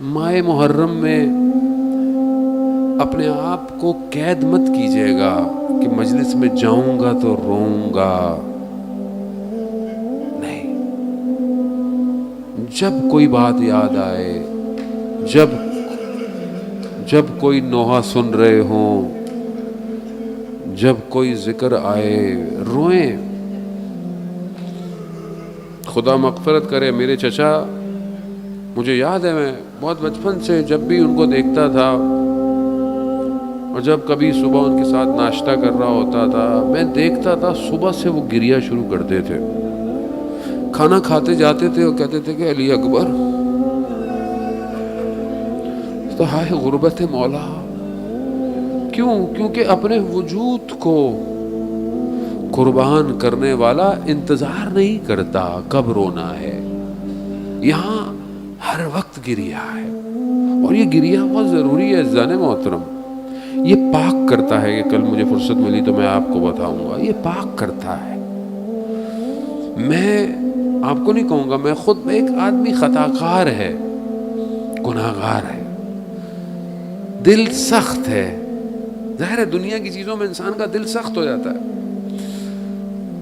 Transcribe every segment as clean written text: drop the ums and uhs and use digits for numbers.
ماہ محرم میں اپنے آپ کو قید مت کیجیے گا کہ مجلس میں جاؤں گا تو روؤں گا. نہیں، جب کوئی بات یاد آئے، جب کوئی نوحہ سن رہے ہوں، جب کوئی ذکر آئے، روئیں. خدا مغفرت کرے، میرے چچا، مجھے یاد ہے میں بہت بچپن سے جب بھی ان کو دیکھتا تھا اور جب کبھی صبح ان کے ساتھ ناشتہ کر رہا ہوتا تھا، میں دیکھتا تھا صبح سے وہ گریا شروع کرتے تھے. کھانا کھاتے جاتے تھے اور کہتے تھے کہ علی اکبر. تو ہائے غربت مولا. کیوں؟ کیونکہ اپنے وجود کو قربان کرنے والا انتظار نہیں کرتا کب رونا ہے. یہاں ہر وقت گریا ہے، اور یہ گریا بہت ضروری ہے عزیزان محترم. یہ پاک کرتا ہے. کہ کل مجھے فرصت ملی تو میں آپ کو بتاؤں گا. یہ پاک کرتا ہے. میں آپ کو نہیں کہوں گا، میں خود ایک آدمی خطا کار ہے، گناہ گار ہے، دل سخت ہے. ظاہر ہے دنیا کی چیزوں میں انسان کا دل سخت ہو جاتا ہے.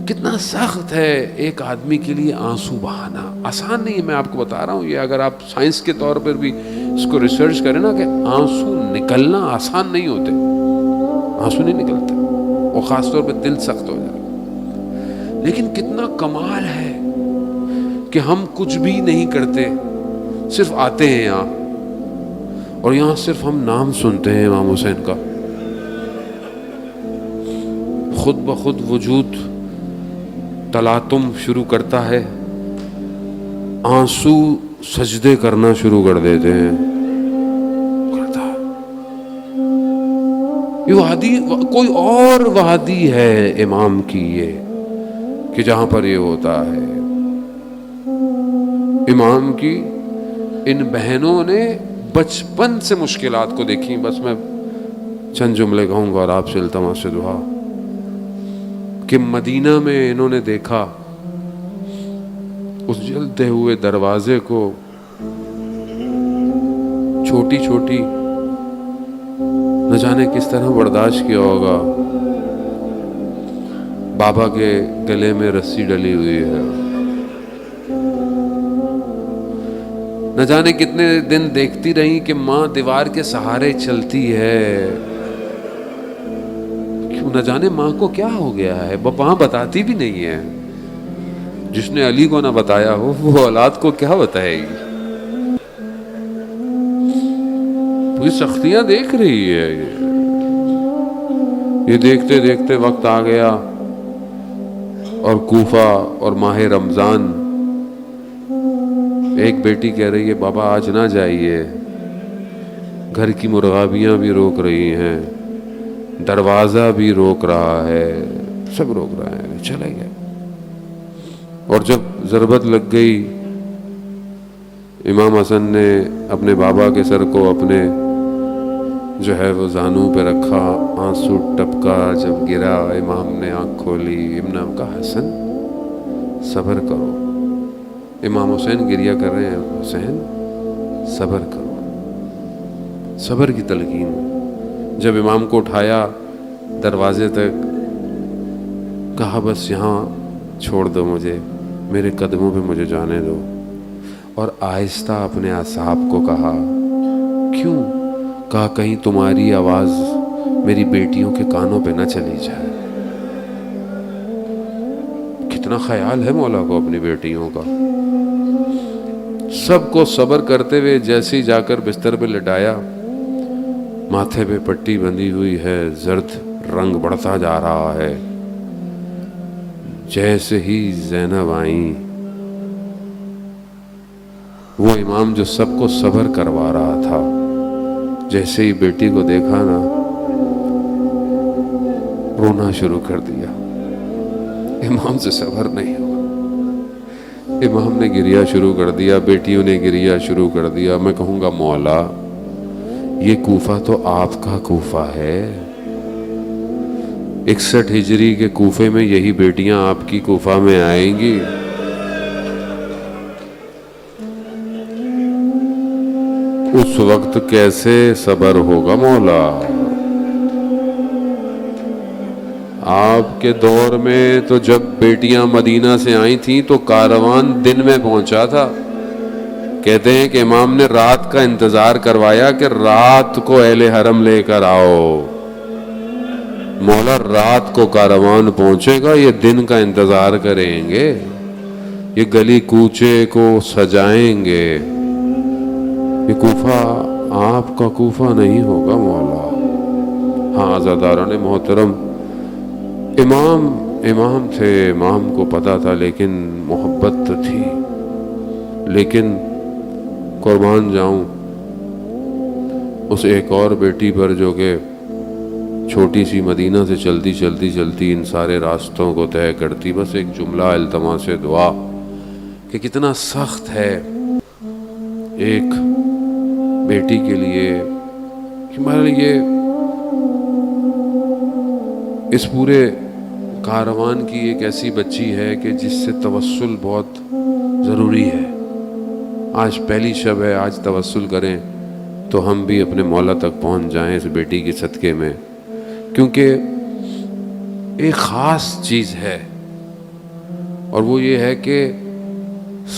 کتنا سخت ہے ایک آدمی کے لیے آنسو بہانا. آسان نہیں ہے، میں آپ کو بتا رہا ہوں. یہ اگر آپ سائنس کے طور پر بھی اس کو ریسرچ کریں نا، کہ آنسو نکلنا آسان نہیں ہوتے. آنسو نہیں نکلتے، اور خاص طور پہ دل سخت ہو جائے. لیکن کتنا کمال ہے کہ ہم کچھ بھی نہیں کرتے، صرف آتے ہیں یہاں، اور یہاں صرف ہم نام سنتے ہیں امام حسین کا. خود بخود وجود تلاطم شروع کرتا ہے، آنسو سجدے کرنا شروع کر دیتے ہیں. یہ وادی کوئی اور وادی ہے امام کی، یہ کہ جہاں پر یہ ہوتا ہے. امام کی ان بہنوں نے بچپن سے مشکلات کو دیکھی. بس میں چند جملے کہوں گا اور آپ سے التماس سے دعا کہ مدینہ میں انہوں نے دیکھا اس جلتے ہوئے دروازے کو، چھوٹی چھوٹی، نہ جانے کس طرح برداشت کیا ہوگا. بابا کے گلے میں رسی ڈلی ہوئی ہے. نہ جانے کتنے دن دیکھتی رہی کہ ماں دیوار کے سہارے چلتی ہے. کیوں؟ نہ جانے ماں کو کیا ہو گیا ہے. ماں بتاتی بھی نہیں ہے. جس نے علی کو نہ بتایا ہو وہ اولاد کو کیا بتائے گی. یہ سختیاں دیکھ رہی ہے. یہ دیکھتے دیکھتے وقت آ گیا اور کوفہ اور ماہ رمضان. ایک بیٹی کہہ رہی ہے بابا آج نہ جائیے، گھر کی مرغابیاں بھی روک رہی ہیں، دروازہ بھی روک رہا ہے، سب روک رہے ہیں. چلے گئے. اور جب ضربت لگ گئی، امام حسن نے اپنے بابا کے سر کو اپنے جو ہے وہ زانوں پہ رکھا. آنسو ٹپکا. جب گرا، امام نے آنکھ کھولی. امام کا حسن صبر کرو. امام حسین گریا کر رہے ہیں. حسین صبر کرو. صبر کی تلقین. جب امام کو اٹھایا دروازے تک، کہا بس یہاں چھوڑ دو مجھے، میرے قدموں پہ مجھے جانے دو. اور آہستہ اپنے اصحاب کو کہا. کیوں؟ کہا کہیں تمہاری آواز میری بیٹیوں کے کانوں پہ نہ چلی جائے. کتنا خیال ہے مولا کو اپنی بیٹیوں کا. سب کو صبر کرتے ہوئے جیسے ہی جا کر بستر پہ لٹایا، ماتھے پہ پٹی بندھی ہوئی ہے، زرد رنگ بڑھتا جا رہا ہے. جیسے ہی زینب آئیں، وہ امام جو سب کو صبر کروا رہا تھا، جیسے ہی بیٹی کو دیکھا نا، رونا شروع کر دیا. امام سے صبر نہیں ہوا. امام نے گریا شروع کر دیا، بیٹیوں نے گریا شروع کر دیا. میں کہوں گا مولا یہ کوفہ تو آپ کا کوفہ ہے. 61 ہجری کے کوفے میں یہی بیٹیاں آپ کی کوفہ میں آئیں گی. اس وقت کیسے صبر ہوگا مولا. آپ کے دور میں تو جب بیٹیاں مدینہ سے آئی تھیں تو کاروان دن میں پہنچا تھا. کہتے ہیں کہ امام نے رات کا انتظار کروایا کہ رات کو اہل حرم لے کر آؤ. مولا رات کو کاروان پہنچے گا، یہ دن کا انتظار کریں گے، یہ گلی کوچے کو سجائیں گے. یہ کوفہ آپ کا کوفہ نہیں ہوگا مولا. ہاں عزاداران محترم، امام تھے، امام کو پتا تھا، لیکن محبت تھی. لیکن قربان جاؤں اس ایک اور بیٹی پر جو کہ چھوٹی سی مدینہ سے چلتی ان سارے راستوں کو طے کرتی. بس ایک جملہ التماس دعا کہ کتنا سخت ہے ایک بیٹی کے لیے کہ ہمارے لیے اس پورے کاروان کی ایک ایسی بچی ہے کہ جس سے توسل بہت ضروری ہے. آج پہلی شب ہے، آج توسل کریں تو ہم بھی اپنے مولا تک پہنچ جائیں اس بیٹی کے صدقے میں، کیونکہ ایک خاص چیز ہے اور وہ یہ ہے کہ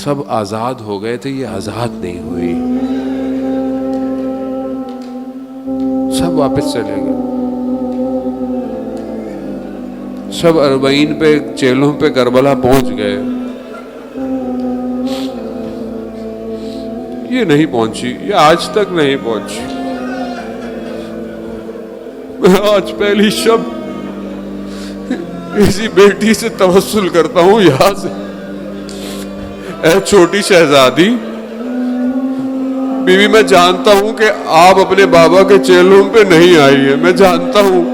سب آزاد ہو گئے تھے، یہ آزاد نہیں ہوئی. سب واپس چلے گئے، سب 40 پہ چیلوں پہ کربلا پہنچ گئے. یہ نہیں پہنچی، یہ آج تک نہیں پہنچی. میں آج پہلی شب اسی بیٹی سے توسل کرتا ہوں یہاں سے. اے چھوٹی شہزادی بیوی، میں جانتا ہوں کہ آپ اپنے بابا کے چیلوں پہ نہیں آئی ہے. میں جانتا ہوں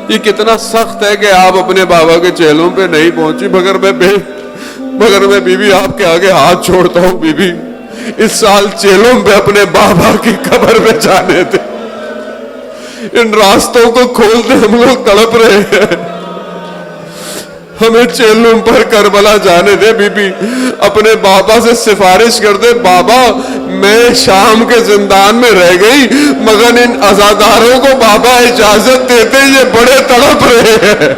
یہ کتنا سخت ہے کہ آپ اپنے بابا کے چیلوں پہ نہیں پہنچی، مگر میں بیوی آپ کے آگے ہاتھ چھوڑتا ہوں. بیوی اس سال چیلوں پہ اپنے بابا کی قبر پہ جانے دے. ان راستوں کو کھول دے، ہم لوگ تڑپ رہے ہیں. ہمیں چیلوں پر کربلا جانے دے. بی بی اپنے بابا سے سفارش کر دے، بابا میں شام کے زندان میں رہ گئی مگر ان عزاداروں کو بابا اجازت دیتے، یہ بڑے تڑپ رہے ہیں.